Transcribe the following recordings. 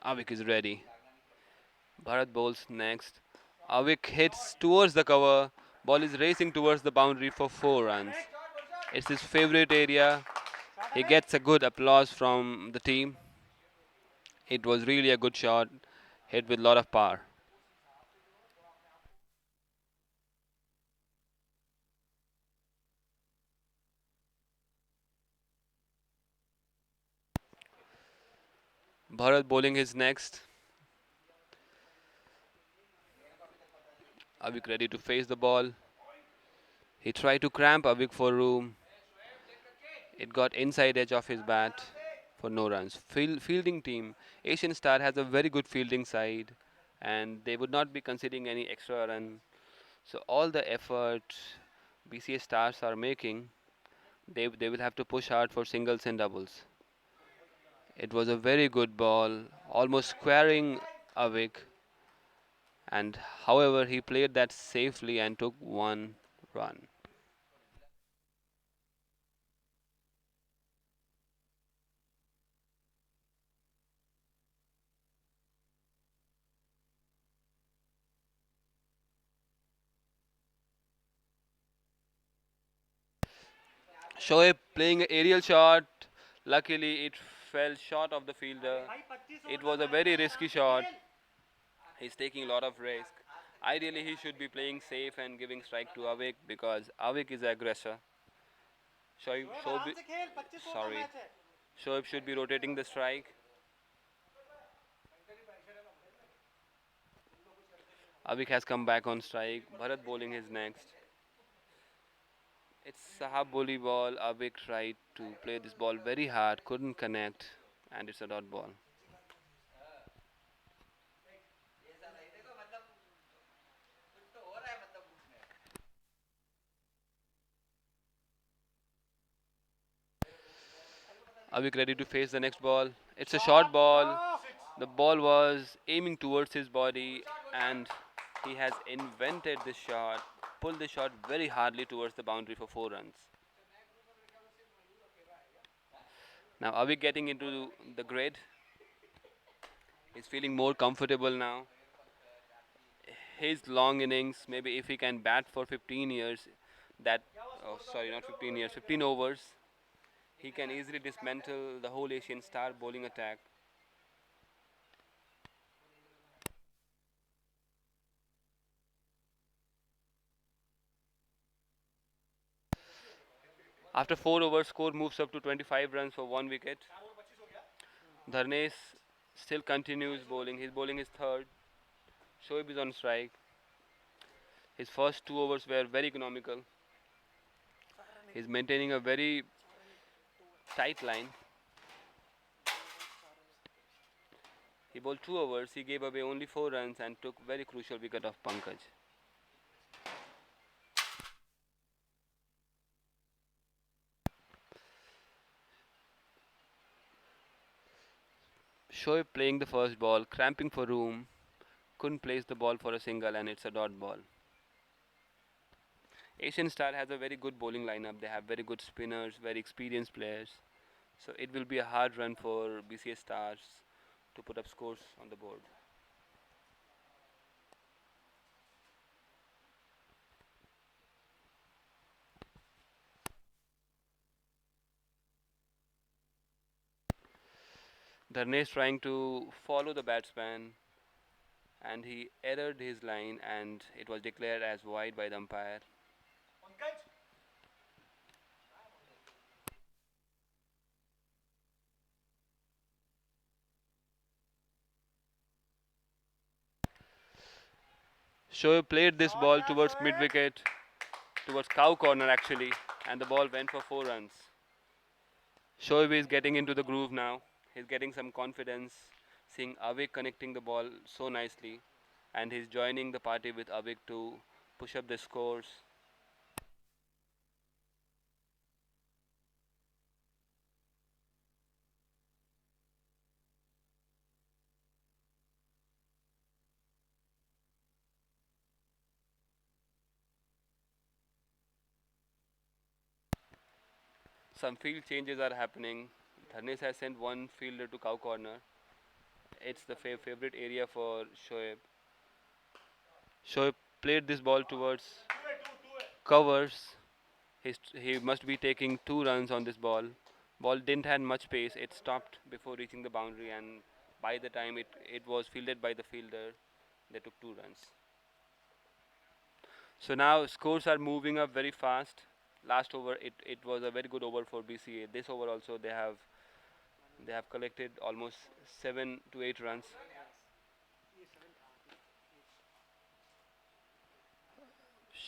Avik is ready. Bharat bowls next. Avik hits towards the cover. Ball is racing towards the boundary for 4 runs. It's his favorite area. He gets a good applause from the team. It was really a good shot, hit with a lot of power. Bharat bowling his next. Avik ready to face the ball. He tried to cramp Avik for room. It got inside edge of his bat for no runs. Fielding team. Asian Star has a very good fielding side and they would not be conceding any extra run. So all the effort BCA Stars are making, they will have to push hard for singles and doubles. It was a very good ball, almost squaring Avik, and however he played that safely and took 1 run. Shoaib playing an aerial shot. Luckily, it fell short of the fielder. It was a very risky shot. He's taking a lot of risk. Ideally, he should be playing safe and giving strike to Avik because Avik is the aggressor. Shoaib, sorry, Shoaib should be rotating the strike. Avik has come back on strike. Bharat bowling is next. It's Sahab Boli ball. Avik tried to play this ball very hard, couldn't connect, and it's a dot ball. Avik ready to face the next ball. It's a short ball. The ball was aiming towards his body, and he has invented this shot, pulled the shot very hardly towards the boundary for 4 runs. Now Avik getting into the grid. He's feeling more comfortable now. His long innings, maybe if he can bat for 15 years, that, oh sorry, not 15 years, 15 overs, he can easily dismantle the whole Asian Star bowling attack. After 4 overs, score moves up to 25 runs for 1 wicket. Dharnesh still continues bowling. He's bowling his third. Shoaib is on strike. His first 2 overs were very economical. He's maintaining a very tight line. He bowled 2 overs. He gave away only 4 runs and took very crucial wicket of Pankaj. Shoaib playing the first ball, cramping for room, couldn't place the ball for a single, and it's a dot ball. Asian Star has a very good bowling lineup. They have very good spinners, very experienced players. So it will be a hard run for BCS Stars to put up scores on the board. Dharnesh trying to follow the batsman and he erred his line and it was declared as wide by the umpire. Shoaib played this ball towards mid wicket, towards cow corner actually, and the ball went for 4 runs. Shoaib is getting into the groove now. He's getting some confidence, seeing Avik connecting the ball so nicely, and he's joining the party with Avik to push up the scores. Some field changes are happening. Dharnesh has sent one fielder to cow corner. It's the favorite area for Shoaib. Shoaib played this ball towards covers. He must be taking 2 runs on this ball. Ball didn't have much pace. It stopped before reaching the boundary, and by the time it was fielded by the fielder, they took 2 runs. So now scores are moving up very fast. Last over, it was a very good over for BCA. This over also they have collected almost 7 to 8 runs.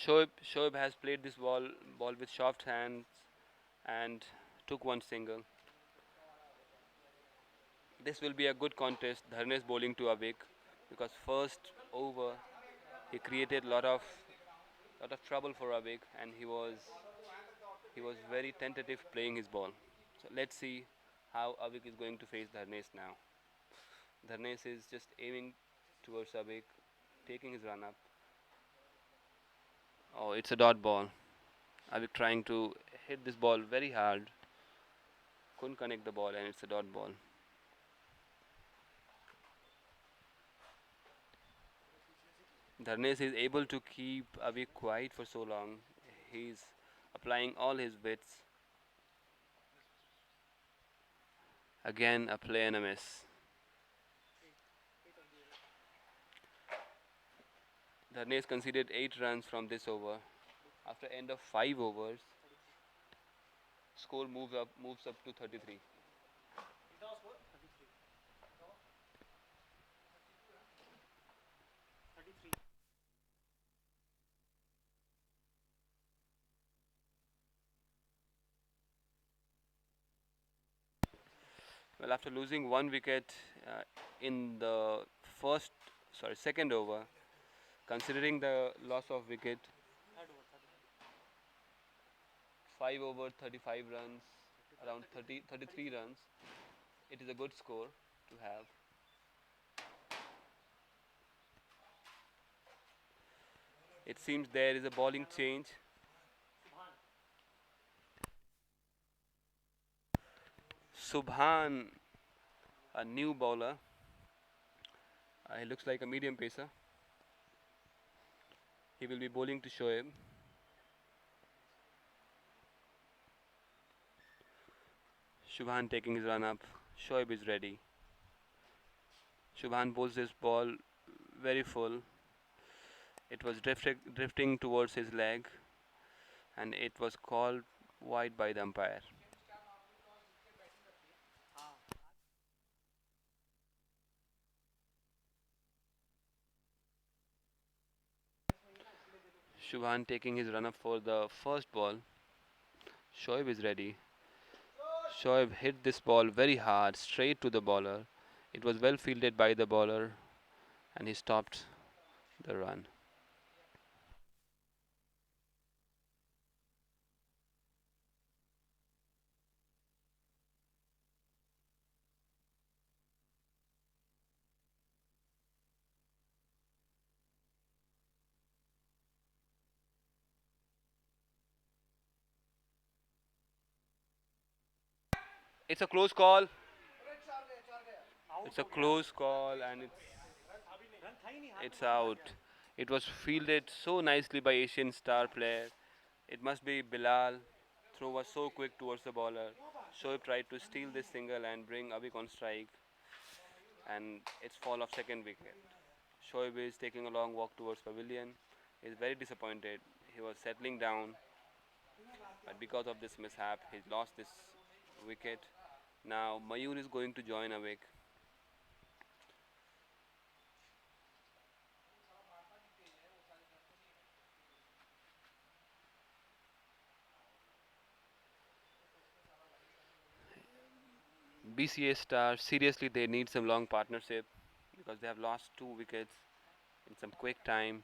Shoaib has played this ball with soft hands and took one single. This will be a good contest. Dharnesh bowling to Avik because first over he created lot of trouble for Avik, and he was very tentative playing his ball. So let's see how Avik is going to face Dharnesh now. Dharnesh is just aiming towards Avik, taking his run up. Oh, it's a dot ball. Avik trying to hit this ball very hard. Couldn't connect the ball, and it's a dot ball. Dharnesh is able to keep Avik quiet for so long. He's applying all his wits. Again, a play and a miss. Dharnesh conceded 8 runs from this over. After end of 5 overs, score moves up to 33. Well, after losing 1 wicket in the first, sorry, second over, considering the loss of wicket, 5 over 35 runs, around 33 runs, it is a good score to have. It seems there is a bowling change. Subhan, a new bowler. He looks like a medium pacer. He will be bowling to Shoaib. Shubhan taking his run up. Shoaib is ready. Shubhan bowls this ball very full. It was drifting towards his leg, and it was called wide by the umpire. Shubhan taking his run up for the first ball. Shoaib is ready. Shoaib hit this ball very hard, straight to the bowler. It was well fielded by the bowler, and he stopped the run. It's a close call. It's a close call, and it's out. It was fielded so nicely by Asian star player. It must be Bilal. Throw was so quick towards the bowler. Shoaib tried to steal this single and bring Avik on strike, and it's fall of second wicket. Shoaib is taking a long walk towards pavilion. He is very disappointed. He was settling down, but because of this mishap, he lost this wicket. Now Mayur is going to join Avik. BCA star, seriously, they need some long partnership because they have lost 2 wickets in some quick time.